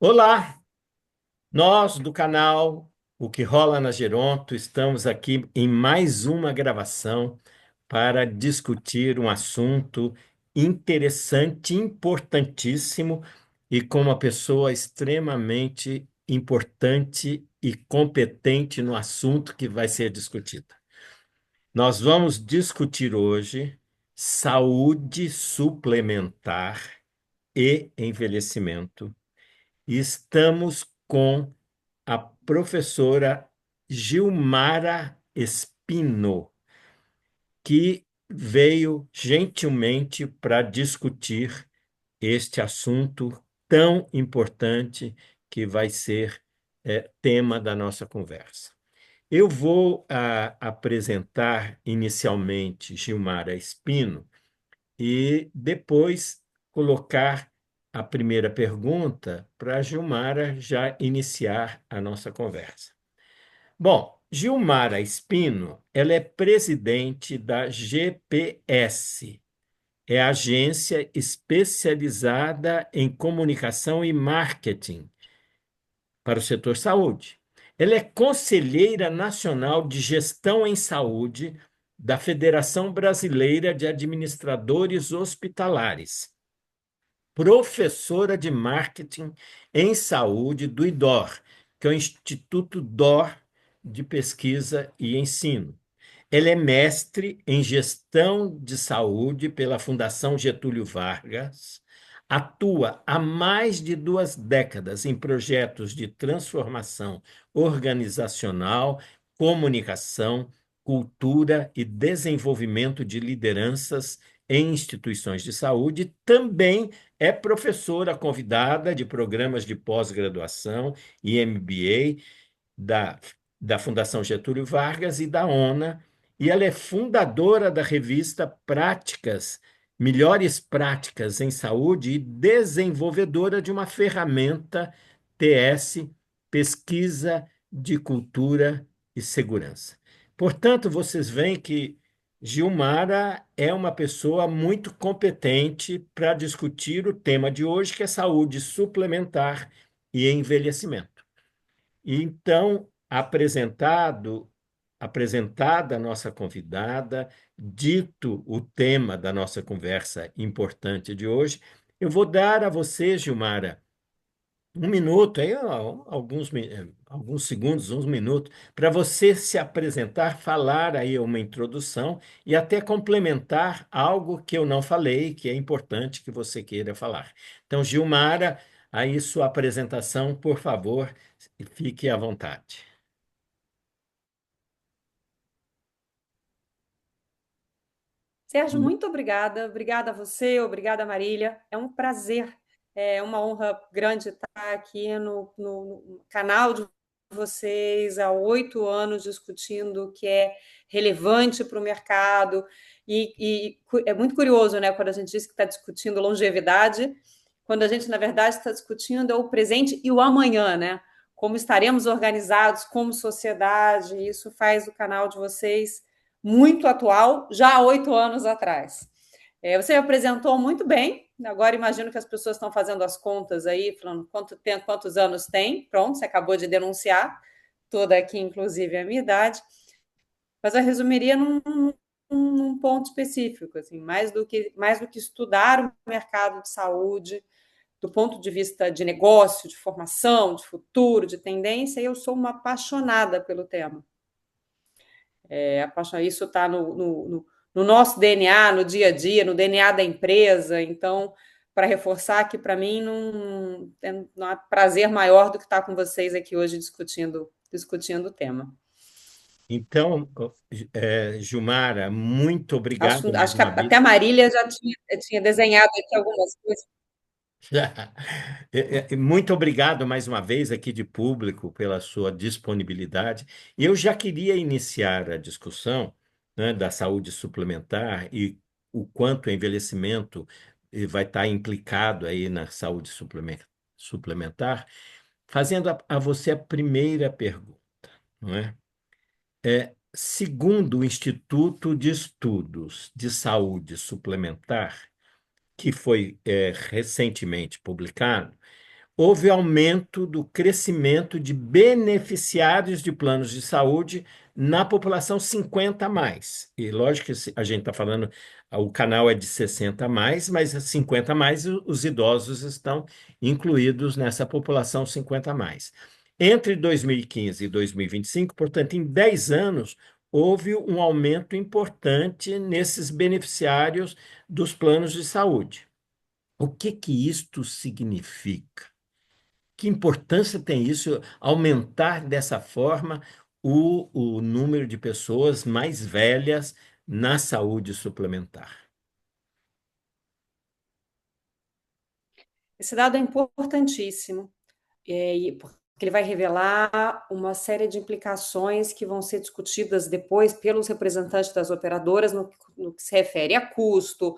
Olá, nós do canal O que Rola na Geronto estamos aqui em mais uma gravação para discutir um assunto interessante, importantíssimo e com uma pessoa extremamente importante e competente no assunto que vai ser discutido. Nós vamos discutir hoje saúde suplementar e envelhecimento. E estamos com a professora Gilmara Espino, que veio gentilmente para discutir este assunto tão importante que vai ser tema da nossa conversa. Eu vou apresentar inicialmente Gilmara Espino e depois colocar a primeira pergunta para a Gilmara já iniciar a nossa conversa. Bom, Gilmara Espino, ela é presidente da GPS, é a agência especializada em comunicação e marketing para o setor saúde. Ela é conselheira nacional de gestão em saúde da Federação Brasileira de Administradores Hospitalares, professora de marketing em saúde do IDOR, que é o Instituto DOR de Pesquisa e Ensino. Ele é mestre em gestão de saúde pela Fundação Getúlio Vargas, atua há mais de 2 décadas em projetos de transformação organizacional, comunicação, cultura e desenvolvimento de lideranças em instituições de saúde. Também é professora convidada de programas de pós-graduação e MBA da, da Fundação Getúlio Vargas e da ONA, e ela é fundadora da revista Práticas, Melhores Práticas em Saúde e desenvolvedora de uma ferramenta TS, Pesquisa de Cultura e Segurança. Portanto, vocês veem que Gilmara é uma pessoa muito competente para discutir o tema de hoje, que é saúde suplementar e envelhecimento. Então, apresentada a nossa convidada, dito o tema da nossa conversa importante de hoje, eu vou dar a você, Gilmara, um minuto, aí, alguns segundos, uns minutos, para você se apresentar, falar aí uma introdução e até complementar algo que eu não falei, que é importante que você queira falar. Então, Gilmara, aí sua apresentação, por favor, fique à vontade. Sérgio, muito obrigada. Obrigada a você, obrigada, Marília. É um prazer, é uma honra grande estar aqui no canal de vocês há 8 anos discutindo o que é relevante para o mercado. É muito curioso, né, quando a gente diz que está discutindo longevidade, quando a gente, na verdade, está discutindo é o presente e o amanhã, né? Como estaremos organizados como sociedade. Isso faz o canal de vocês muito atual, já há 8 anos atrás. Você me apresentou muito bem. Agora imagino que as pessoas estão fazendo as contas aí, falando quanto tempo, quantos anos tem. Pronto, você acabou de denunciar, toda aqui, inclusive, a minha idade. Mas eu resumiria num ponto específico, assim, mais do que estudar o mercado de saúde, do ponto de vista de negócio, de formação, de futuro, de tendência, eu sou uma apaixonada pelo tema. Isso está no nosso DNA, no dia a dia, no DNA da empresa. Então, para reforçar que para mim não há prazer maior do que estar com vocês aqui hoje discutindo o tema. Então, Gilmara, muito obrigado mais Acho que uma até vez. a Marília já tinha desenhado aqui algumas coisas. Muito obrigado mais uma vez aqui de público pela sua disponibilidade. Eu já queria iniciar a discussão, né, da saúde suplementar e o quanto o envelhecimento vai estar implicado aí na saúde suplementar, fazendo a você a primeira pergunta, não é? Segundo o Instituto de Estudos de Saúde Suplementar, que foi recentemente publicado, houve aumento do crescimento de beneficiários de planos de saúde na população 50 a mais. E lógico que a gente está falando, o canal é de 60 a mais, mas 50 a mais, os idosos estão incluídos nessa população 50 a mais. Entre 2015 e 2025, portanto, em 10 anos, houve um aumento importante nesses beneficiários dos planos de saúde. O que que isto significa? Que importância tem isso, aumentar dessa forma o número de pessoas mais velhas na saúde suplementar? Esse dado é importantíssimo, porque ele vai revelar uma série de implicações que vão ser discutidas depois pelos representantes das operadoras no que se refere a custo,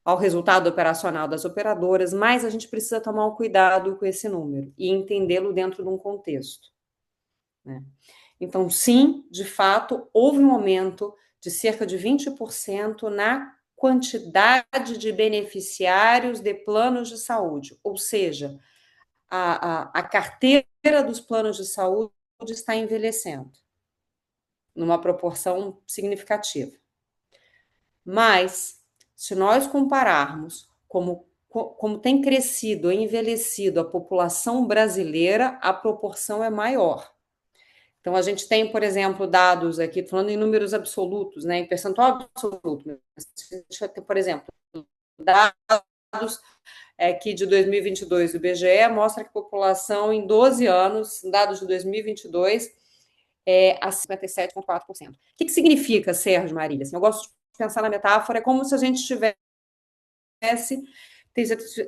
ao resultado operacional das operadoras, mas a gente precisa tomar um cuidado com esse número e entendê-lo dentro de um contexto, né? Então, sim, de fato, houve um aumento de cerca de 20% na quantidade de beneficiários de planos de saúde, ou seja, a carteira dos planos de saúde está envelhecendo numa proporção significativa. Mas, se nós compararmos como tem crescido, envelhecido a população brasileira, a proporção é maior. Então, a gente tem, por exemplo, dados aqui, falando em números absolutos, né, em percentual absoluto. A gente vai ter, por exemplo, dados aqui de 2022 do IBGE, mostra que a população em 12 anos, dados de 2022, é a 57,4%. O que significa, Sérgio Marília? Assim, eu gosto de pensar na metáfora, é como se a gente tivesse,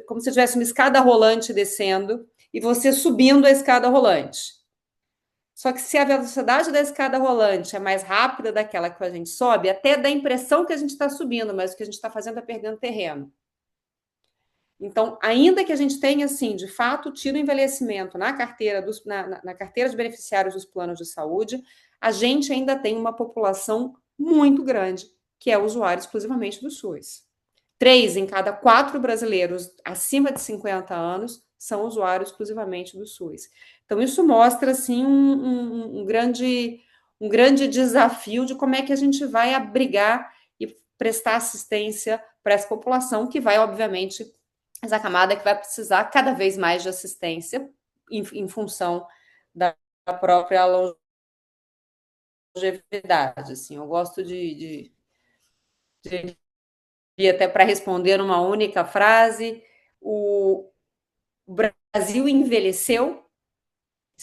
como se tivesse uma escada rolante descendo e você subindo a escada rolante. Só que se a velocidade da escada rolante é mais rápida daquela que a gente sobe, até dá a impressão que a gente está subindo, mas o que a gente está fazendo é perdendo terreno. Então, ainda que a gente tenha, assim, de fato, tido envelhecimento na carteira, na carteira de beneficiários dos planos de saúde, a gente ainda tem uma população muito grande, que é usuário exclusivamente do SUS. 3 em cada 4 brasileiros acima de 50 anos são usuários exclusivamente do SUS. Então, isso mostra, assim, um grande desafio de como é que a gente vai abrigar e prestar assistência para essa população, que vai, obviamente, essa camada que vai precisar cada vez mais de assistência em função da própria longevidade. Assim, eu gosto de até para responder uma única frase, o Brasil envelheceu,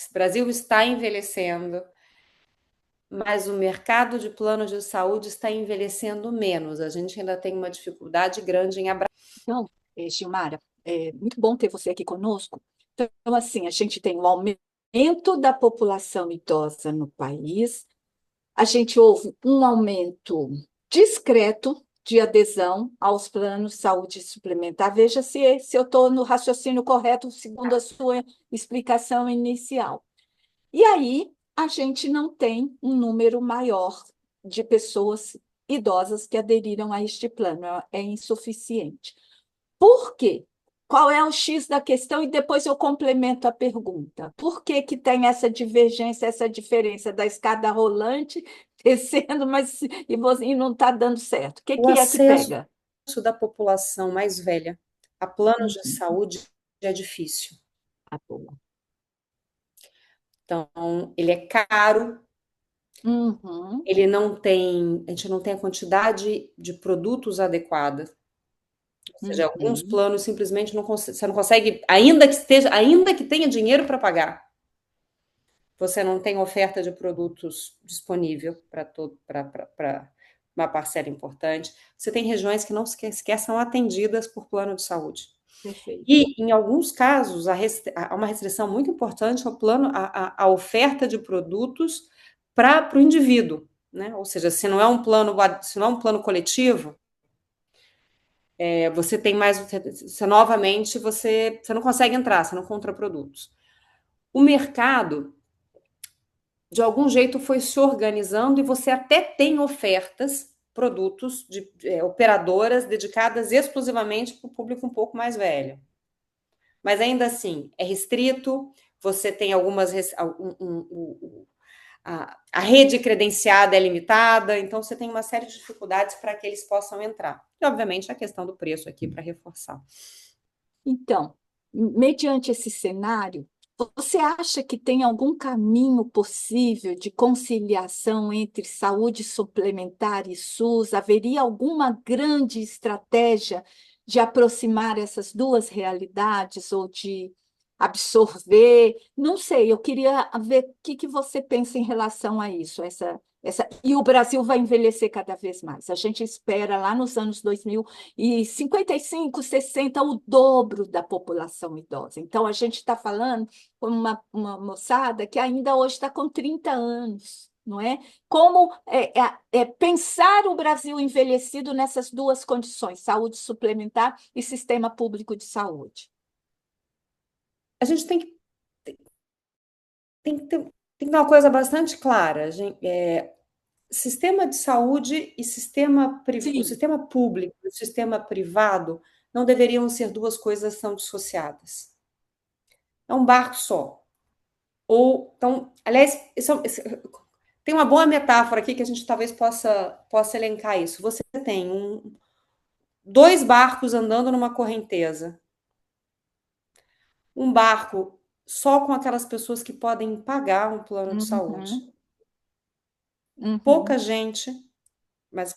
o Brasil está envelhecendo, mas o mercado de planos de saúde está envelhecendo menos. A gente ainda tem uma dificuldade grande em abraçar. Então, Gilmara, é muito bom ter você aqui conosco. Então, assim, a gente tem um aumento da população idosa no país, a gente houve um aumento discreto de adesão aos planos de saúde suplementar. Veja se eu estou no raciocínio correto, segundo a sua explicação inicial. E aí, a gente não tem um número maior de pessoas idosas que aderiram a este plano, é insuficiente. Por quê? Qual é o X da questão? E depois eu complemento a pergunta. Por que que tem essa divergência, essa diferença da escada rolante descendo, mas e não está dando certo? O que O que é que acesso pega? da população mais velha a planos de Uhum. saúde é difícil. Ah, boa. Então, ele é caro, Uhum, ele não tem, a gente não tem a quantidade de produtos adequada. Ou seja, alguns uhum, planos simplesmente você não consegue, ainda que esteja, ainda que tenha dinheiro para pagar, você não tem oferta de produtos disponível para uma parcela importante. Você tem regiões que não sequer são atendidas por plano de saúde. perfeito. E, em alguns casos, há uma restrição muito importante ao plano, a oferta de produtos para o indivíduo, né? Ou seja, se não é um plano coletivo, você tem mais, você, novamente, você não consegue entrar, você não encontra produtos. O mercado, de algum jeito, foi se organizando e você até tem ofertas, produtos de operadoras dedicadas exclusivamente para o público um pouco mais velho. mas ainda assim é restrito, você tem algumas. A rede credenciada é limitada, então você tem uma série de dificuldades para que eles possam entrar. E, obviamente, a questão do preço aqui para reforçar. Então, mediante esse cenário, você acha que tem algum caminho possível de conciliação entre saúde suplementar e SUS? Haveria alguma grande estratégia de aproximar essas duas realidades ou de absorver? Não sei, eu queria ver o que você pensa em relação a isso, e o Brasil vai envelhecer cada vez mais. A gente espera lá nos anos 2055, 60, o dobro da população idosa. Então, a gente está falando com uma moçada que ainda hoje está com 30 anos. Não é? Como pensar o Brasil envelhecido nessas duas condições, saúde suplementar e sistema público de saúde? A gente tem que ter uma coisa bastante clara. Sistema de saúde e o Sim. sistema público e o sistema privado não deveriam ser duas coisas tão dissociadas. É um barco só. Então, aliás, tem uma boa metáfora aqui que a gente talvez possa elencar isso. Você tem dois barcos andando numa correnteza. Um barco só com aquelas pessoas que podem pagar um plano de saúde. Uhum, uhum, Pouca gente, mas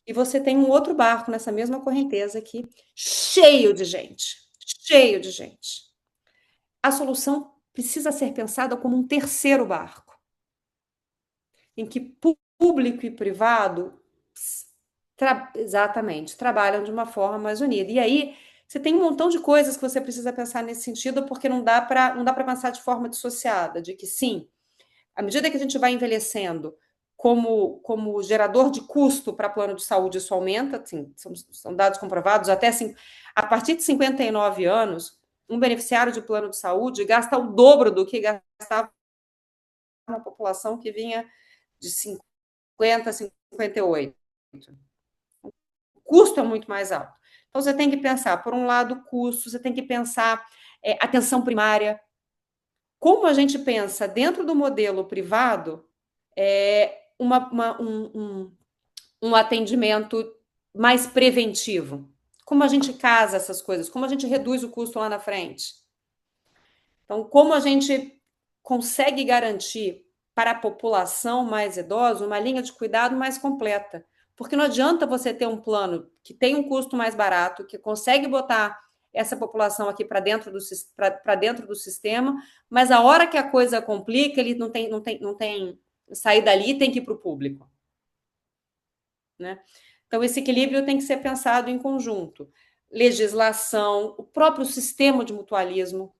e você tem um outro barco nessa mesma correnteza aqui, cheio de gente, cheio de gente. A solução precisa ser pensada como um terceiro barco, em que público e privado exatamente trabalham de uma forma mais unida. E aí você tem um montão de coisas que você precisa pensar nesse sentido, porque não dá para pensar de forma dissociada, de que sim, à medida que a gente vai envelhecendo, como gerador de custo para plano de saúde, isso aumenta, assim, são dados comprovados, a partir de 59 anos, um beneficiário de plano de saúde gasta o dobro do que gastava uma população que vinha de 50 a 58. O custo é muito mais alto. Então, você tem que pensar, por um lado, custo, você tem que pensar atenção primária. Como a gente pensa dentro do modelo privado, um atendimento mais preventivo. Como a gente casa essas coisas, como a gente reduz o custo lá na frente. Então, como a gente consegue garantir para a população mais idosa uma linha de cuidado mais completa. Porque não adianta você ter um plano que tem um custo mais barato, que consegue botar essa população aqui para dentro do sistema, mas a hora que a coisa complica, ele não tem sair dali, tem que ir para o público. Né? Então, esse equilíbrio tem que ser pensado em conjunto. Legislação, o próprio sistema de mutualismo,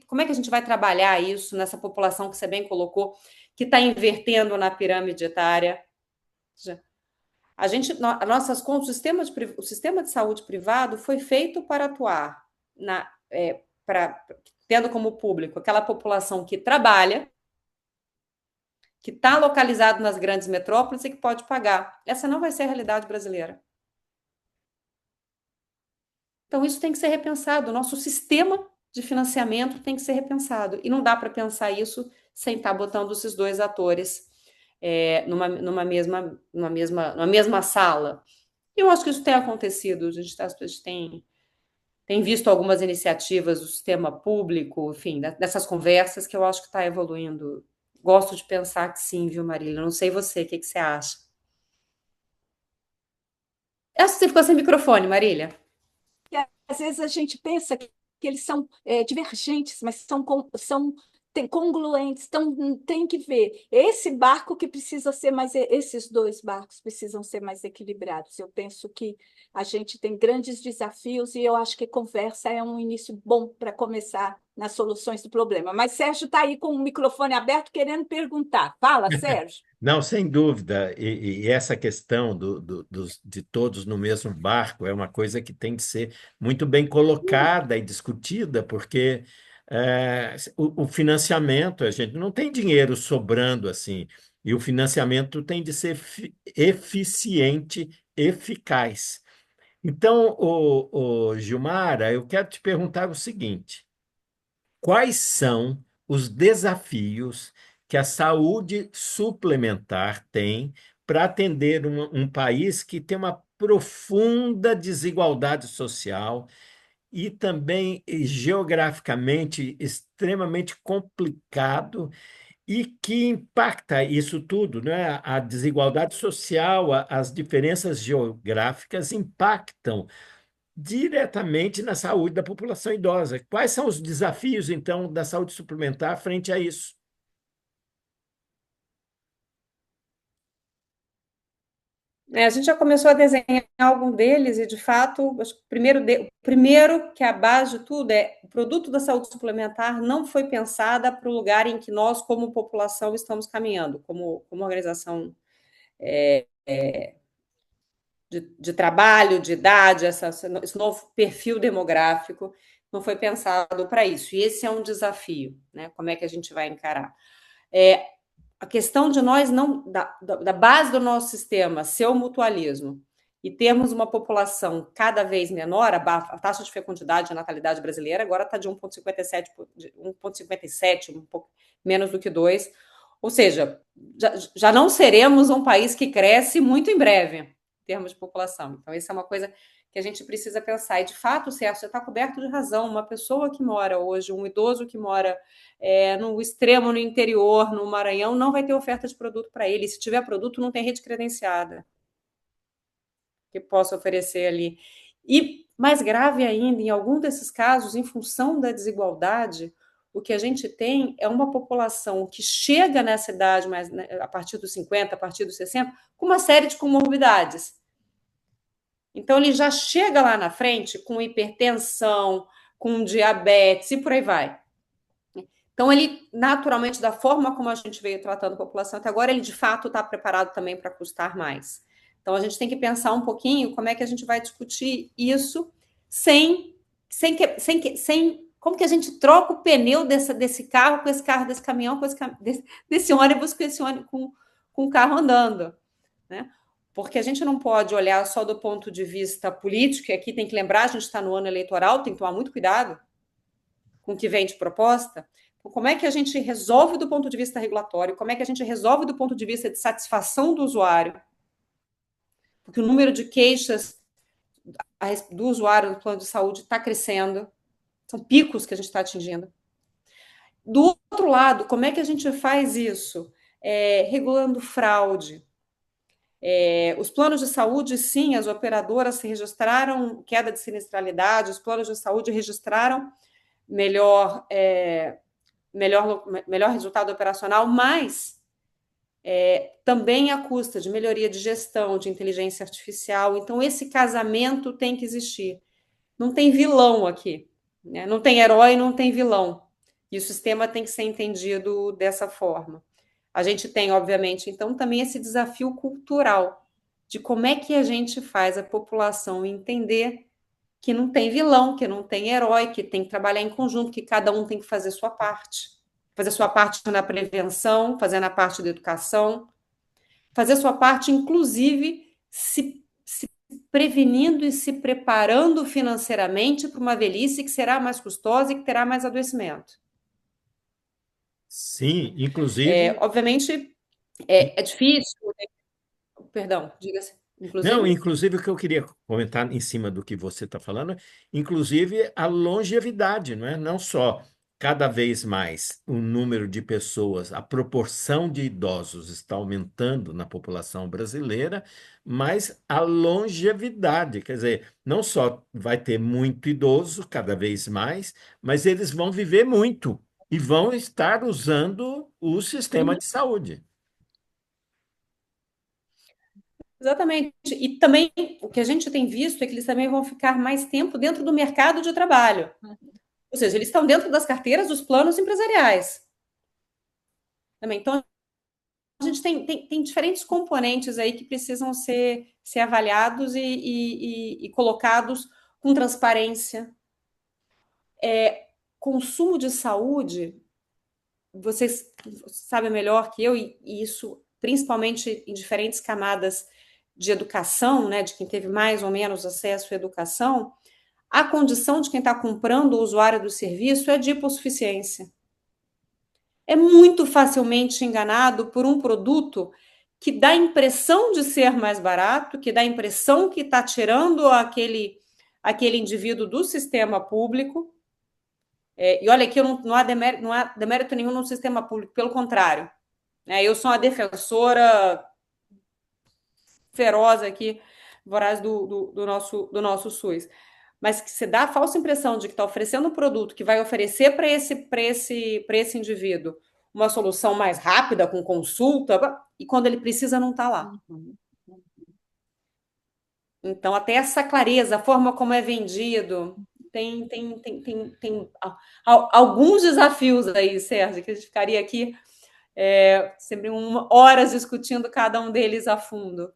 como é que a gente vai trabalhar isso nessa população que você bem colocou, que está invertendo na pirâmide etária? Nossas contas, o sistema de saúde privado foi feito para atuar tendo como público aquela população que trabalha, que está localizado nas grandes metrópoles e que pode pagar. Essa não vai ser a realidade brasileira. Então, isso tem que ser repensado. O nosso sistema de financiamento tem que ser repensado. E não dá para pensar isso sem estar botando esses dois atores numa mesma sala. E eu acho que isso tem acontecido. A gente tem visto algumas iniciativas do sistema público, enfim, dessas conversas que eu acho que está evoluindo. Gosto de pensar que sim, viu, Marília? Não sei você, o que você acha? Acho que você ficou sem microfone, Marília. E às vezes a gente pensa que eles são divergentes, mas são congruentes. Então, tem que ver. Esse barco que precisa ser mais. Esses dois barcos precisam ser mais equilibrados. Eu penso que a gente tem grandes desafios e eu acho que conversa é um início bom para começar nas soluções do problema. Mas Sérgio está aí com o microfone aberto querendo perguntar. Fala, Sérgio. Não, sem dúvida. E essa questão de todos no mesmo barco é uma coisa que tem que ser muito bem colocada e discutida, porque o financiamento, a gente não tem dinheiro sobrando assim, e o financiamento tem de ser eficiente, eficaz. Então, Gilmara, eu quero te perguntar o seguinte: quais são os desafios que a saúde suplementar tem para atender um país que tem uma profunda desigualdade social e também geograficamente extremamente complicado e que impacta isso tudo, né? A desigualdade social, as diferenças geográficas impactam diretamente na saúde da população idosa. Quais são os desafios, então, da saúde suplementar frente a isso? A gente já começou a desenhar algum deles e, de fato, acho que o primeiro, que é a base de tudo, é o produto da saúde suplementar não foi pensada para o lugar em que nós, como população, estamos caminhando, como organização de trabalho, de idade, esse novo perfil demográfico não foi pensado para isso. E esse é um desafio, né? Como é que a gente vai encarar? A questão de nós não da base do nosso sistema ser o mutualismo e termos uma população cada vez menor, a taxa de fecundidade e natalidade brasileira agora está de 1,57, um pouco menos do que 2, ou seja, já não seremos um país que cresce muito em breve em termos de população. Então, isso é uma coisa que a gente precisa pensar. E, de fato, o Sérgio está coberto de razão. Uma pessoa que mora hoje, um idoso que mora no extremo, no interior, no Maranhão, não vai ter oferta de produto para ele. Se tiver produto, não tem rede credenciada que possa oferecer ali. E mais grave ainda, em algum desses casos, em função da desigualdade, o que a gente tem é uma população que chega nessa idade, mais, né, a partir dos 50, a partir dos 60, com uma série de comorbidades. Então, ele já chega lá na frente com hipertensão, com diabetes e por aí vai. Então, ele, naturalmente, da forma como a gente veio tratando a população até agora, ele de fato está preparado também para custar mais. Então, a gente tem que pensar um pouquinho como é que a gente vai discutir isso sem como que a gente troca o pneu desse carro com esse carro, desse caminhão, com desse ônibus com esse ônibus, com o carro andando, né? Porque a gente não pode olhar só do ponto de vista político, e aqui tem que lembrar, a gente está no ano eleitoral, tem que tomar muito cuidado com o que vem de proposta. Como é que a gente resolve do ponto de vista regulatório? Como é que a gente resolve do ponto de vista de satisfação do usuário? Porque o número de queixas do usuário do plano de saúde está crescendo, são picos que a gente está atingindo. Do outro lado, como é que a gente faz isso? Regulando fraude. Os planos de saúde, sim, as operadoras registraram queda de sinistralidade, os planos de saúde registraram melhor resultado operacional, mas também à custa de melhoria de gestão, de inteligência artificial. Então, esse casamento tem que existir. Não tem vilão aqui, né? Não tem herói, não tem vilão. E o sistema tem que ser entendido dessa forma. A gente tem, obviamente, então, também esse desafio cultural de como é que a gente faz a população entender que não tem vilão, que não tem herói, que tem que trabalhar em conjunto, que cada um tem que fazer sua parte. Fazer sua parte na prevenção, fazer na parte da educação, fazer sua parte, inclusive, se prevenindo e se preparando financeiramente para uma velhice que será mais custosa e que terá mais adoecimento. Sim, inclusive. Obviamente, é difícil. Perdão, diga-se. Não, Inclusive. inclusive o que eu queria comentar em cima do que você está falando, inclusive a longevidade, não é? Não só cada vez mais o número de pessoas, a proporção de idosos está aumentando na população brasileira, mas a longevidade, quer dizer, não só vai ter muito idoso cada vez mais, mas eles vão viver muito e vão estar usando o sistema Uhum. de saúde. Exatamente. E também o que a gente tem visto é que eles também vão ficar mais tempo dentro do mercado de trabalho. Ou seja, eles estão dentro das carteiras dos planos empresariais. Também. Então, a gente tem diferentes componentes aí que precisam ser avaliados e colocados com transparência. Consumo de saúde, vocês sabem melhor que eu, e isso principalmente em diferentes camadas de educação, né, de quem teve mais ou menos acesso à educação, a condição de quem está comprando o usuário do serviço é de hipossuficiência. É muito facilmente enganado por um produto que dá a impressão de ser mais barato, que dá a impressão que está tirando aquele indivíduo do sistema público. E olha aqui, não há demérito nenhum no sistema público, pelo contrário. Eu sou uma defensora feroz aqui, voraz do nosso SUS. Mas que se dá a falsa impressão de que está oferecendo um produto que vai oferecer para esse indivíduo uma solução mais rápida, com consulta, e quando ele precisa, não está lá. Uhum. Então, até essa clareza, a forma como é vendido, tem alguns desafios aí, Sérgio, que a gente ficaria aqui sempre horas discutindo cada um deles a fundo.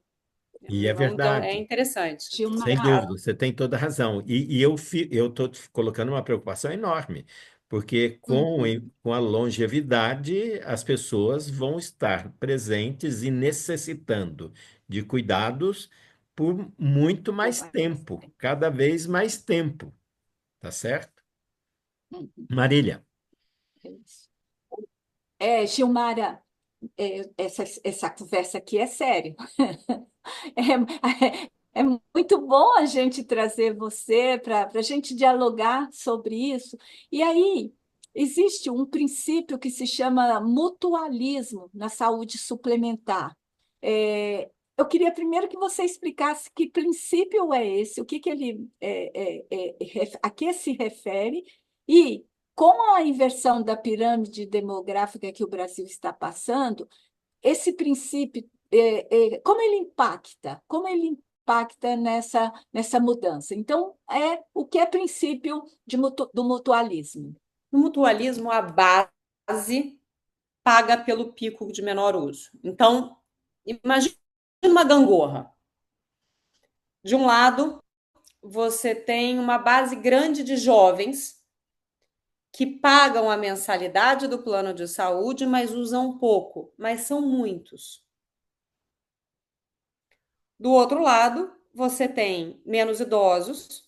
E é Então, é verdade. interessante. Sem Gilmar, dúvida, você tem toda a razão. E eu estou colocando uma preocupação enorme, porque uhum, com a longevidade, as pessoas vão estar presentes e necessitando de cuidados por muito por mais mais tempo, tempo. cada vez mais tempo, tá certo? Uhum, Marília, é isso. Gilmara, essa conversa aqui é séria. É muito bom a gente trazer você para a gente dialogar sobre isso. E aí, existe um princípio que se chama mutualismo na saúde suplementar. Eu queria primeiro que você explicasse que princípio é esse, o que, que ele a que se refere, e com a inversão da pirâmide demográfica que o Brasil está passando, esse princípio, como ele impacta nessa mudança. Então, o que é princípio do mutualismo? No mutualismo, a base paga pelo pico de menor uso. Então, imagine uma gangorra. De um lado, você tem uma base grande de jovens que pagam a mensalidade do plano de saúde, mas usam pouco, mas são muitos. Do outro lado, você tem menos idosos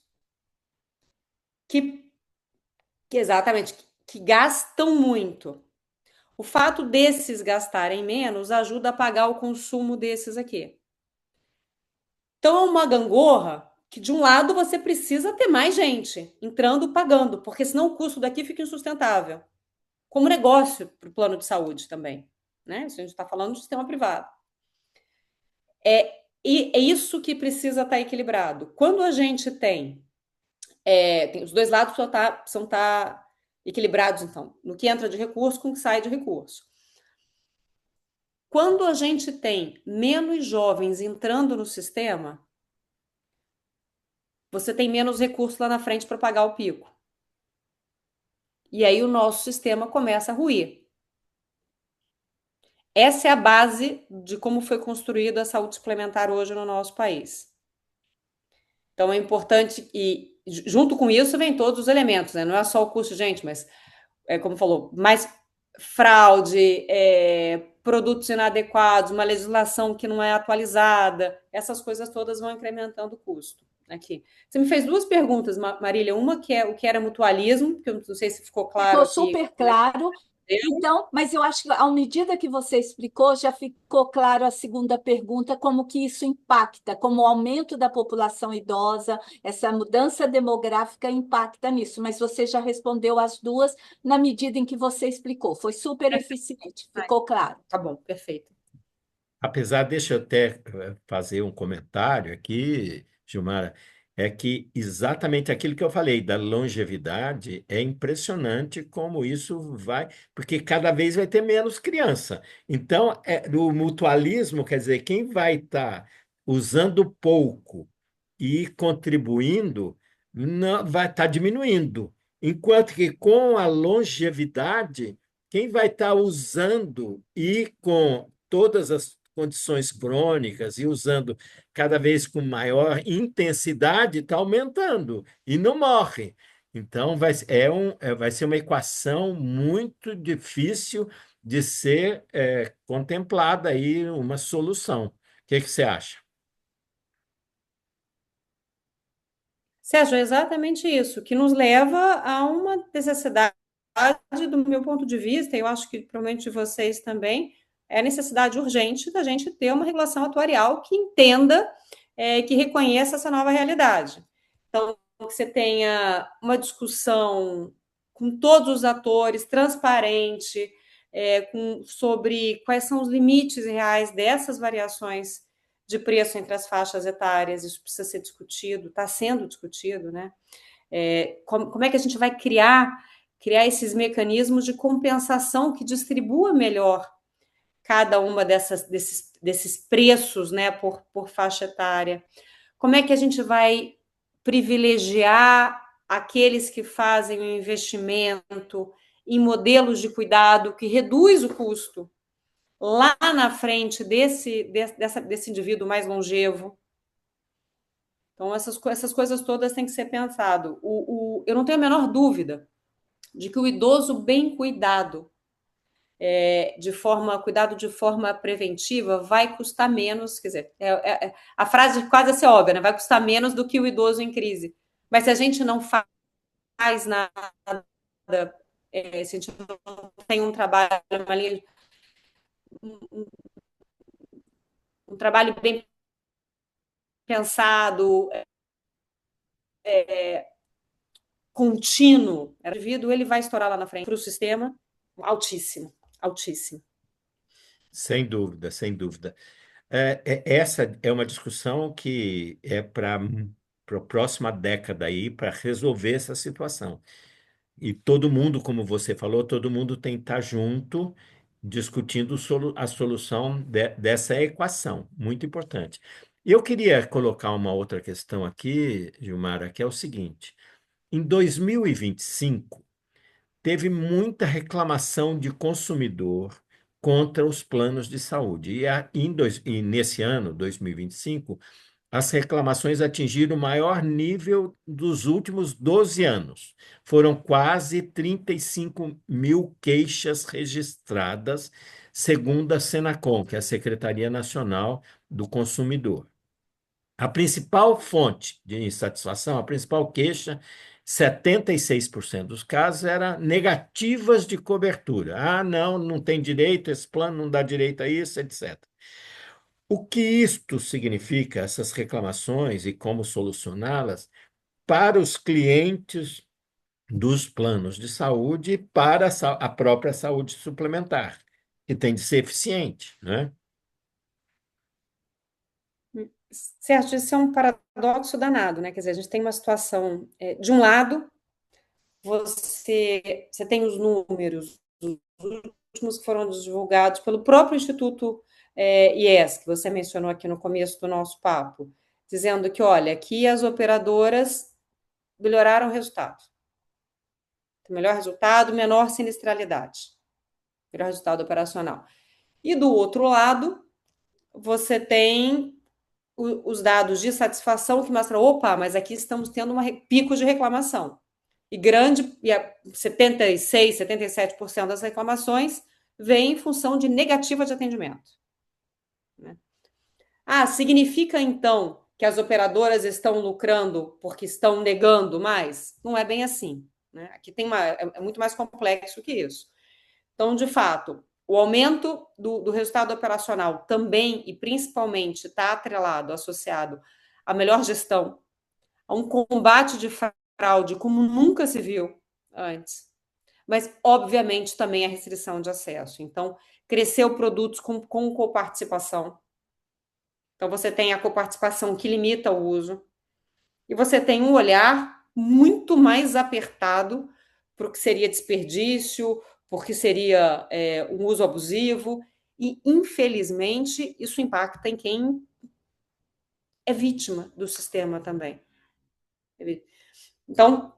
que, que exatamente que gastam muito. O fato desses gastarem menos ajuda a pagar o consumo desses aqui. Então é uma gangorra que, de um lado, você precisa ter mais gente entrando pagando, porque senão o custo daqui fica insustentável. Como negócio para o plano de saúde também. Né? Se a gente está falando do sistema privado. E é isso que precisa estar equilibrado. Quando a gente tem os dois lados precisam estar equilibrados, então, no que entra de recurso com o que sai de recurso. Quando a gente tem menos jovens entrando no sistema, você tem menos recurso lá na frente para pagar o pico. E aí o nosso sistema começa a ruir. Essa é a base de como foi construída a saúde suplementar hoje no nosso país. Então é importante, e junto com isso vem todos os elementos, né? Não é só o custo, gente, mas, como falou, mais fraude, produtos inadequados, uma legislação que não é atualizada, essas coisas todas vão incrementando o custo. Aqui. Você me fez duas perguntas, Marília. Uma que é o que era mutualismo, que eu não sei se ficou claro Ficou aqui. super claro. Então, mas eu acho que à medida que você explicou, já ficou claro a segunda pergunta, como que isso impacta, como o aumento da população idosa, essa mudança demográfica impacta nisso. Mas você já respondeu as duas na medida em que você explicou. Foi super eficiente, ficou claro. Tá bom, perfeito. apesar, deixa eu até fazer um comentário aqui, Gilmara, é que exatamente aquilo que eu falei da longevidade é impressionante como isso vai, porque cada vez vai ter menos criança. Então, o mutualismo, quer dizer, quem vai estar usando pouco e contribuindo, não, vai estar diminuindo. Enquanto que com a longevidade, quem vai estar usando e com todas as condições crônicas e usando cada vez com maior intensidade, está aumentando e não morre. Então, vai ser uma equação muito difícil de ser contemplada aí uma solução. O que que você acha? Sérgio, é exatamente isso, que nos leva a uma necessidade, do meu ponto de vista, e eu acho que provavelmente de vocês também, é a necessidade urgente da gente ter uma regulação atuarial que entenda, que reconheça essa nova realidade. Então, que você tenha uma discussão com todos os atores, transparente, sobre quais são os limites reais dessas variações de preço entre as faixas etárias, isso precisa ser discutido, está sendo discutido, né? Como é que a gente vai criar esses mecanismos de compensação que distribua melhor cada uma desses preços, né, por faixa etária? Como é que a gente vai privilegiar aqueles que fazem o investimento em modelos de cuidado que reduz o custo lá na frente desse indivíduo mais longevo? Então, essas coisas todas têm que ser pensado. Eu não tenho a menor dúvida de que o idoso bem cuidado, cuidado de forma preventiva, vai custar menos, quer dizer, a frase quase ser óbvia, né? Vai custar menos do que o idoso em crise. Mas se a gente não faz nada, se a gente não tem um trabalho, um trabalho bem pensado, contínuo, o indivíduo ele vai estourar lá na frente para o sistema altíssimo, altíssimo. Sem dúvida, sem dúvida. Essa é uma discussão que é para a próxima década aí, para resolver essa situação. E todo mundo, como você falou, todo mundo tem que estar junto discutindo a solução dessa equação, muito importante. Eu queria colocar uma outra questão aqui, Gilmara, que é o seguinte: em 2025, teve muita reclamação de consumidor contra os planos de saúde. E nesse ano, 2025, as reclamações atingiram o maior nível dos últimos 12 anos. Foram quase 35 mil queixas registradas, segundo a Senacom, que é a Secretaria Nacional do Consumidor. A principal fonte de insatisfação, a principal queixa, 76% dos casos era negativas de cobertura. Ah, não, não tem direito, esse plano não dá direito a isso, etc. O que isto significa, essas reclamações e como solucioná-las, para os clientes dos planos de saúde e para a própria saúde suplementar, que tem de ser eficiente, né? Certo, isso é um paradoxo danado, né? Quer dizer, a gente tem uma situação, de um lado, você tem os números, os últimos que foram divulgados pelo próprio Instituto IES, que você mencionou aqui no começo do nosso papo, dizendo que, olha, aqui as operadoras melhoraram o resultado. Melhor resultado, menor sinistralidade. Melhor resultado operacional. E do outro lado, você tem os dados de satisfação que mostram, opa, mas aqui estamos tendo pico de reclamação. E 76, 77% das reclamações vem em função de negativa de atendimento. Né? Significa então que as operadoras estão lucrando porque estão negando mais? Não é bem assim. Né? Aqui é muito mais complexo que isso. Então, de fato, o aumento do resultado operacional também e principalmente está atrelado, associado à melhor gestão, a um combate de fraude como nunca se viu antes. Mas, obviamente, também a restrição de acesso. Então, cresceu produtos com coparticipação. Então, você tem a coparticipação que limita o uso. E você tem um olhar muito mais apertado para o que seria desperdício, porque seria um uso abusivo. E, infelizmente, isso impacta em quem é vítima do sistema também. Então,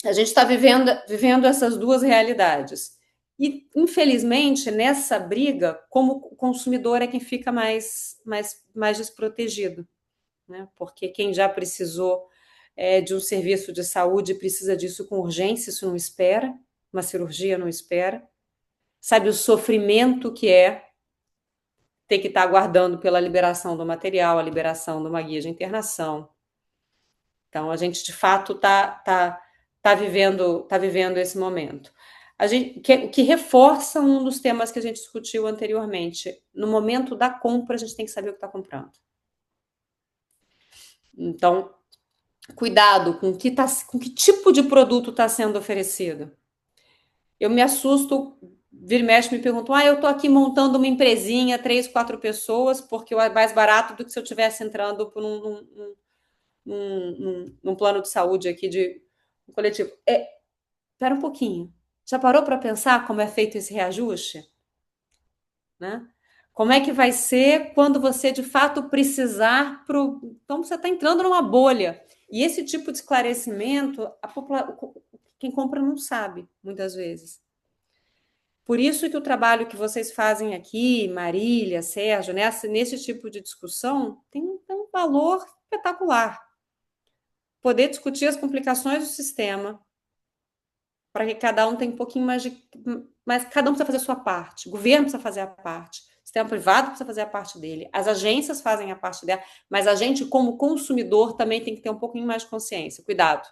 a gente está vivendo essas duas realidades. E, infelizmente, nessa briga, como o consumidor é quem fica mais desprotegido, né? Porque quem já precisou de um serviço de saúde precisa disso com urgência, isso não espera, uma cirurgia não espera. Sabe o sofrimento que é ter que estar aguardando pela liberação do material, a liberação de uma guia de internação. Então, a gente, de fato, tá vivendo esse momento. O que reforça um dos temas que a gente discutiu anteriormente. No momento da compra, a gente tem que saber o que está comprando. Então, cuidado com que tipo de produto está sendo oferecido. Eu me assusto, vira e mexe, me perguntam, eu estou aqui montando uma empresinha, 3, 4 pessoas, porque é mais barato do que se eu estivesse entrando por num plano de saúde aqui de um coletivo. Espera um pouquinho. Já parou para pensar como é feito esse reajuste? Né? Como é que vai ser quando você de fato precisar Então você está entrando numa bolha. E esse tipo de esclarecimento, quem compra não sabe, muitas vezes. Por isso que o trabalho que vocês fazem aqui, Marília, Sérgio, nesse tipo de discussão, tem um valor espetacular. Poder discutir as complicações do sistema, para que cada um tenha um pouquinho mais de. Mas cada um precisa fazer a sua parte. O governo precisa fazer a parte. O sistema privado precisa fazer a parte dele. As agências fazem a parte dela. Mas a gente, como consumidor, também tem que ter um pouquinho mais de consciência. Cuidado.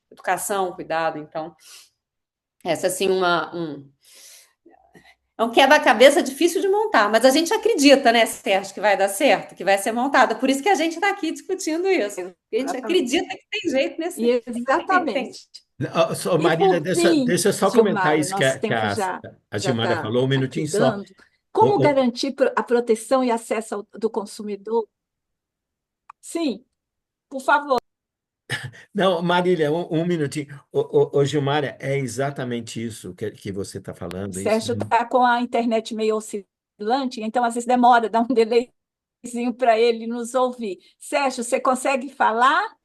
Educação, cuidado. Então, essa assim, é um quebra-cabeça difícil de montar, mas a gente acredita, né, Sérgio, que vai dar certo, que vai ser montada. Por isso que a gente está aqui discutindo isso. A gente acredita que tem jeito nesse. Exatamente. E Marília, por fim, deixa eu só comentar Gilmara, isso que nosso tempo a já Gilmara está falou, um aqui minutinho só. dando. Como garantir a proteção e acesso do consumidor? Sim, por favor. Não, Marília, um minutinho. Gilmara, é exatamente isso que você está falando. Isso. Sérgio está com a internet meio oscilante, então às vezes demora, dá um delayzinho para ele nos ouvir. Sérgio, você consegue falar?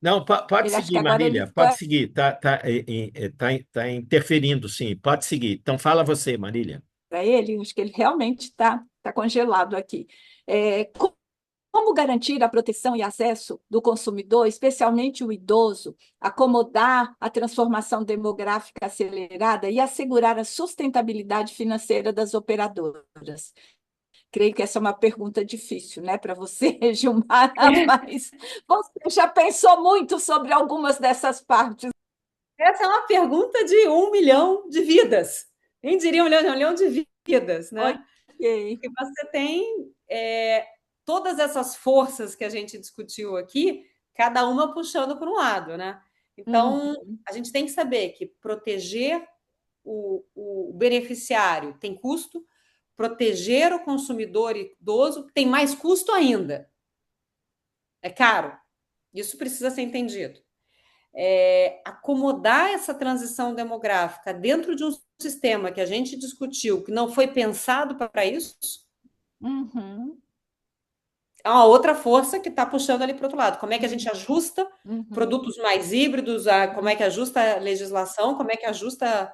Não, pode Ele acha que seguir, agora ele Marília, pode foi seguir. Tá interferindo, sim, pode seguir. Então fala você, Marília. para ele, acho que ele realmente está congelado aqui. Como garantir a proteção e acesso do consumidor, especialmente o idoso, acomodar a transformação demográfica acelerada e assegurar a sustentabilidade financeira das operadoras? Creio que essa é uma pergunta difícil, né, para você, Gilmar, mas você já pensou muito sobre algumas dessas partes. Essa é uma pergunta de 1 milhão de vidas. Quem diria 1 milhão de vidas, né? Ok. Porque você tem todas essas forças que a gente discutiu aqui, cada uma puxando para um lado, né? Então, Uhum, a gente tem que saber que proteger o beneficiário tem custo, proteger o consumidor idoso tem mais custo ainda. É caro. Isso precisa ser entendido. Acomodar essa transição demográfica dentro de um sistema que a gente discutiu, que não foi pensado para isso, uhum, é uma outra força que está puxando ali para o outro lado. Como é que a gente ajusta uhum, produtos mais híbridos, como é que ajusta a legislação, como é que ajusta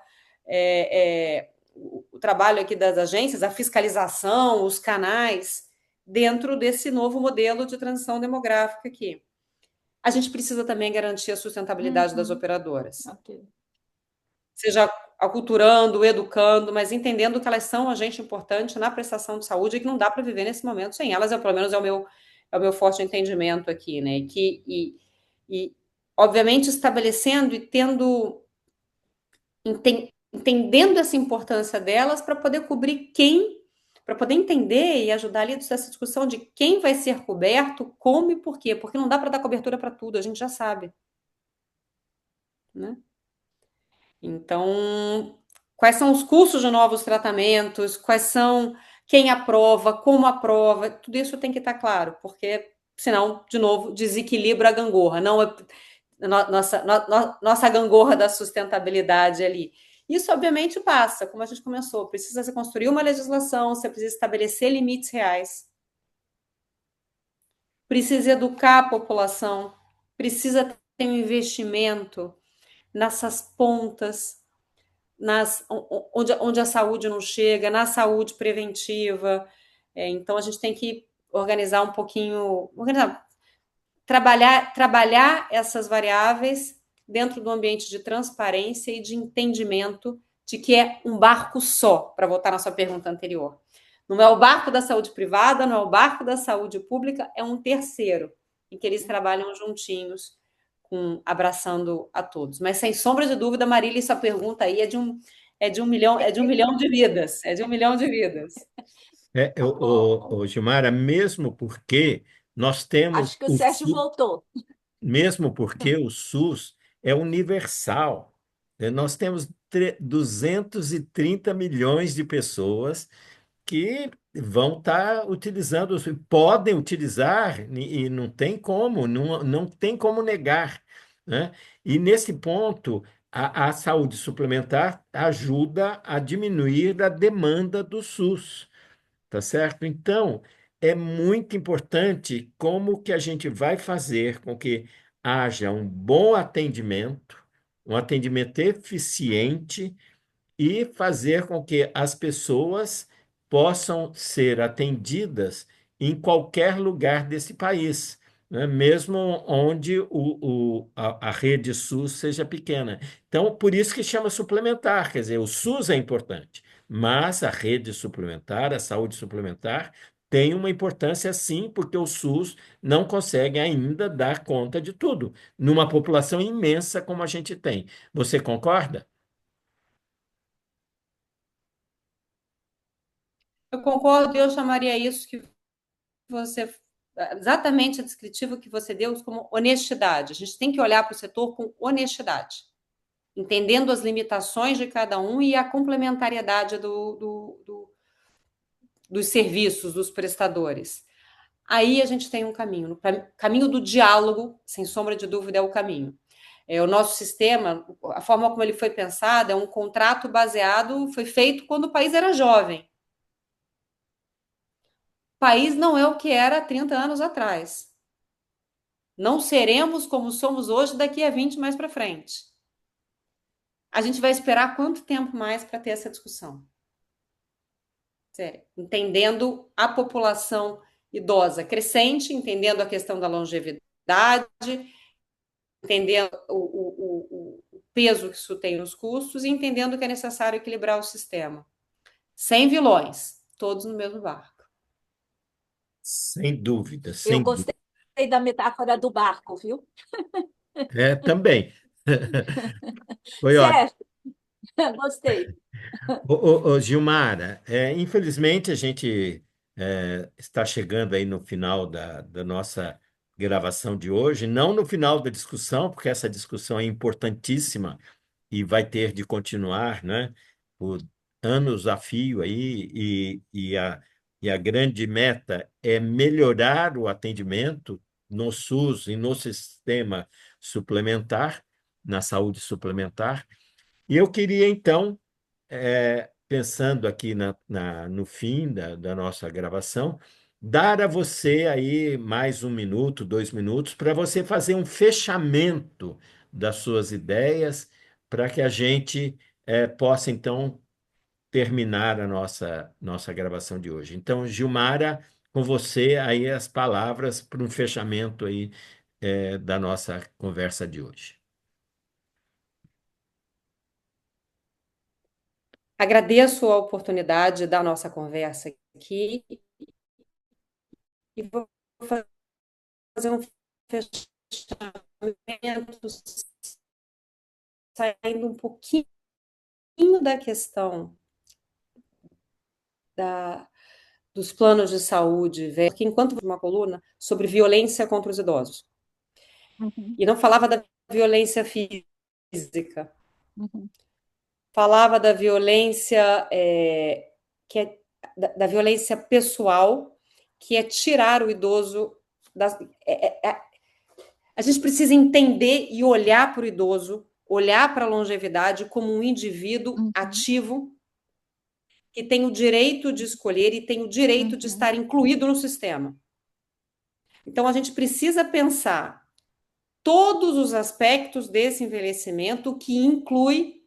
o trabalho aqui das agências, a fiscalização, os canais, dentro desse novo modelo de transição demográfica aqui. A gente precisa também garantir a sustentabilidade das uhum. operadoras. Ok. Seja aculturando, educando, mas entendendo que elas são um agente importante na prestação de saúde e que não dá para viver nesse momento sem elas, pelo menos é o meu forte entendimento aqui, né? E obviamente, estabelecendo e entendendo essa importância delas para poder cobrir para poder entender e ajudar ali nessa discussão de quem vai ser coberto, como e por quê, porque não dá para dar cobertura para tudo, a gente já sabe, né? Então, quais são os custos de novos tratamentos, quem aprova, como aprova, tudo isso tem que estar claro, porque senão, de novo, desequilibra a gangorra, não é nossa gangorra da sustentabilidade ali. Isso, obviamente, passa, como a gente começou, precisa se construir uma legislação, você precisa estabelecer limites reais, precisa educar a população, precisa ter um investimento nessas pontas, onde a saúde não chega, na saúde preventiva. Então, a gente tem que organizar um pouquinho, trabalhar essas variáveis dentro do ambiente de transparência e de entendimento de que é um barco só, para voltar na sua pergunta anterior. Não é o barco da saúde privada, não é o barco da saúde pública, é um terceiro, em que eles trabalham juntinhos abraçando a todos. Mas, sem sombra de dúvida, Marília, essa pergunta aí é de 1 milhão de vidas, é de 1 milhão de vidas. Gilmara, mesmo porque nós temos Acho que o Sérgio voltou. mesmo porque o SUS é universal. Nós temos 230 milhões de pessoas que vão estar utilizando, podem utilizar, e não tem como, não tem como negar, né? E nesse ponto, a saúde suplementar ajuda a diminuir a demanda do SUS. Tá certo? Então, é muito importante como que a gente vai fazer com que haja um atendimento eficiente e fazer com que as pessoas possam ser atendidas em qualquer lugar desse país, né? Mesmo onde a rede SUS seja pequena. Então, por isso que chama suplementar, quer dizer, o SUS é importante, mas a rede suplementar, a saúde suplementar, tem uma importância sim, porque o SUS não consegue ainda dar conta de tudo, numa população imensa como a gente tem. Você concorda? Eu concordo, eu chamaria isso que você exatamente a descritiva que você deu como honestidade. A gente tem que olhar para o setor com honestidade, entendendo as limitações de cada um e a complementariedade dos serviços, dos prestadores. Aí a gente tem um caminho. O caminho do diálogo, sem sombra de dúvida, é o caminho. O nosso sistema, a forma como ele foi pensado, é um contrato baseado, foi feito quando o país era jovem. O país não é o que era há 30 anos atrás. Não seremos como somos hoje daqui a 20 mais para frente. A gente vai esperar quanto tempo mais para ter essa discussão? Sério. Entendendo a população idosa crescente, entendendo a questão da longevidade, entendendo o peso que isso tem nos custos e entendendo que é necessário equilibrar o sistema. Sem vilões, todos no mesmo barco. Sem dúvida, Eu sem dúvida. gostei da metáfora do barco, viu? Também. Foi ótimo. Certo, gostei. Gilmara, infelizmente a gente está chegando aí no final da nossa gravação de hoje, não no final da discussão, porque essa discussão é importantíssima e vai ter de continuar, né, por anos a fio aí, e a grande meta é melhorar o atendimento no SUS e no sistema suplementar, na saúde suplementar. E eu queria, então, pensando aqui no fim da nossa gravação, dar a você aí mais 1 minuto, 2 minutos, para você fazer um fechamento das suas ideias, para que a gente possa, então, terminar a nossa gravação de hoje. Então, Gilmara, com você aí as palavras para um fechamento aí da nossa conversa de hoje. Agradeço a oportunidade da nossa conversa aqui e vou fazer um fechamento saindo um pouquinho da questão dos planos de saúde, porque enquanto uma coluna sobre violência contra os idosos. Uhum, E não falava da violência física, uhum, falava da violência que é da violência pessoal, que é tirar o idoso das, a gente precisa entender e olhar para o idoso, olhar para a longevidade como um indivíduo uhum, ativo que tem o direito de escolher e tem o direito de uhum, estar incluído no sistema. Então, a gente precisa pensar todos os aspectos desse envelhecimento, que inclui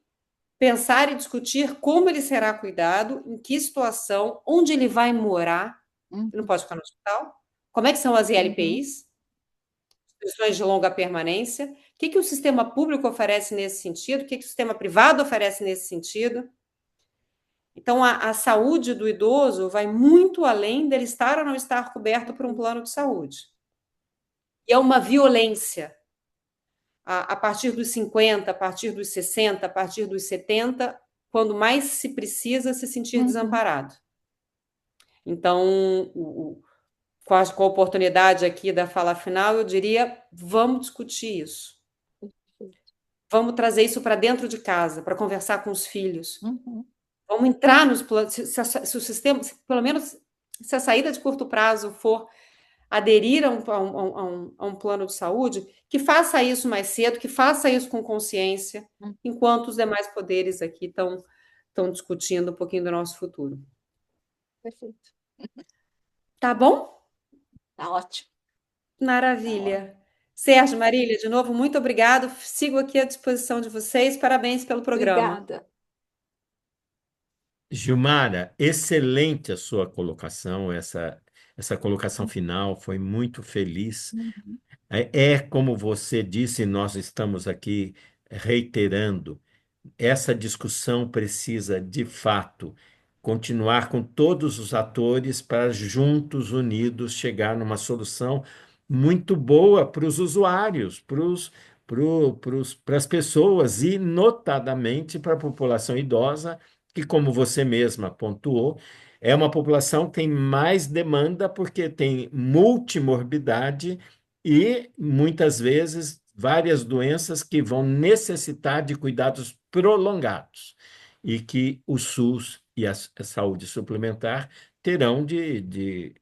pensar e discutir como ele será cuidado, em que situação, onde ele vai morar, ele não uhum, pode ficar no hospital, como é que são as uhum, ILPIs, instituições de longa permanência, o que o sistema público oferece nesse sentido, o que o sistema privado oferece nesse sentido. Então, a saúde do idoso vai muito além dele estar ou não estar coberto por um plano de saúde. E é uma violência a partir dos 50, a partir dos 60, a partir dos 70, quando mais se precisa se sentir Uhum. desamparado. Então, com a oportunidade aqui da fala final, eu diria: vamos discutir isso. Vamos trazer isso para dentro de casa, para conversar com os filhos. Uhum. Vamos entrar nos planos. Se o sistema, pelo menos, se a saída de curto prazo for aderir a um plano de saúde, que faça isso mais cedo, que faça isso com consciência, Uhum. enquanto os demais poderes aqui estão discutindo um pouquinho do nosso futuro. Perfeito. Tá bom? Tá ótimo. Tá ótimo. Maravilha. Sérgio, Marília, de novo, muito obrigado. Sigo aqui à disposição de vocês. Parabéns pelo programa. Obrigada. Gilmara, excelente a sua colocação, essa colocação final, foi muito feliz. Uhum. É como você disse, nós estamos aqui reiterando. Essa discussão precisa, de fato, continuar com todos os atores para juntos, unidos, chegar numa solução muito boa para os usuários, para as pessoas e, notadamente, para a população idosa, que, como você mesma pontuou, é uma população que tem mais demanda porque tem multimorbidade e, muitas vezes, várias doenças que vão necessitar de cuidados prolongados e que o SUS e a saúde suplementar terão de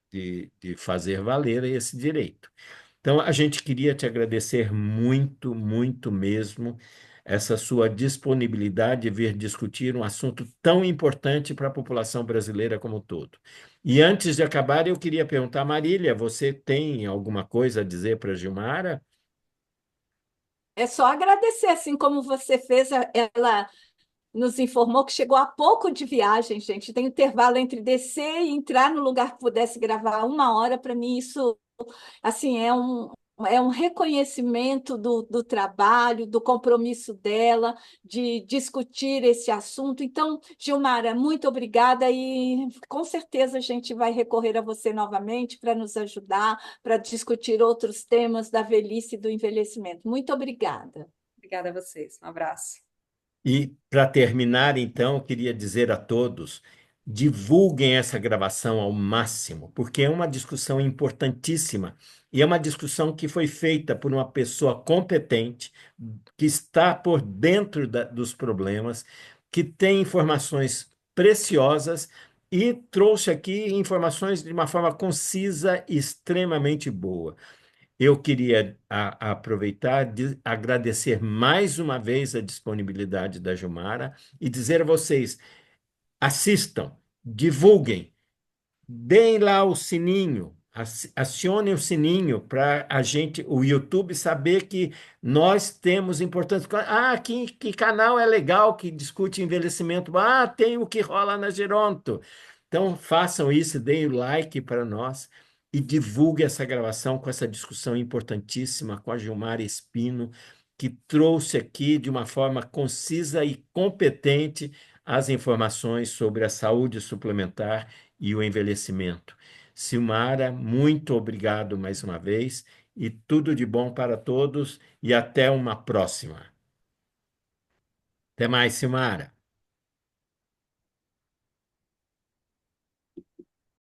fazer valer esse direito. Então, a gente queria te agradecer muito, muito mesmo, essa sua disponibilidade de vir discutir um assunto tão importante para a população brasileira como um todo. E antes de acabar, eu queria perguntar, Marília, você tem alguma coisa a dizer para a Gilmara? É só agradecer, assim como você fez, ela nos informou que chegou há pouco de viagem, gente. Tem intervalo entre descer e entrar no lugar que pudesse gravar 1 hora. Para mim, isso assim é um reconhecimento do trabalho, do compromisso dela, de discutir esse assunto. Então, Gilmara, muito obrigada e com certeza a gente vai recorrer a você novamente para nos ajudar, para discutir outros temas da velhice e do envelhecimento. Muito obrigada. Obrigada a vocês. Um abraço. E, para terminar, então, eu queria dizer a todos: divulguem essa gravação ao máximo, porque é uma discussão importantíssima e é uma discussão que foi feita por uma pessoa competente, que está por dentro dos problemas, que tem informações preciosas e trouxe aqui informações de uma forma concisa e extremamente boa. Eu queria aproveitar de agradecer mais uma vez a disponibilidade da Gilmara e dizer a vocês: assistam, divulguem, deem lá o sininho, acionem o sininho para a gente, o YouTube, saber que nós temos importância. Ah, que canal é legal que discute envelhecimento? Ah, tem o que rola na Geronto. Então, façam isso, deem o like para nós e divulgue essa gravação com essa discussão importantíssima com a Gilmar Espino, que trouxe aqui de uma forma concisa e competente as informações sobre a saúde suplementar e o envelhecimento. Silmara, muito obrigado mais uma vez e tudo de bom para todos e até uma próxima. Até mais, Silmara.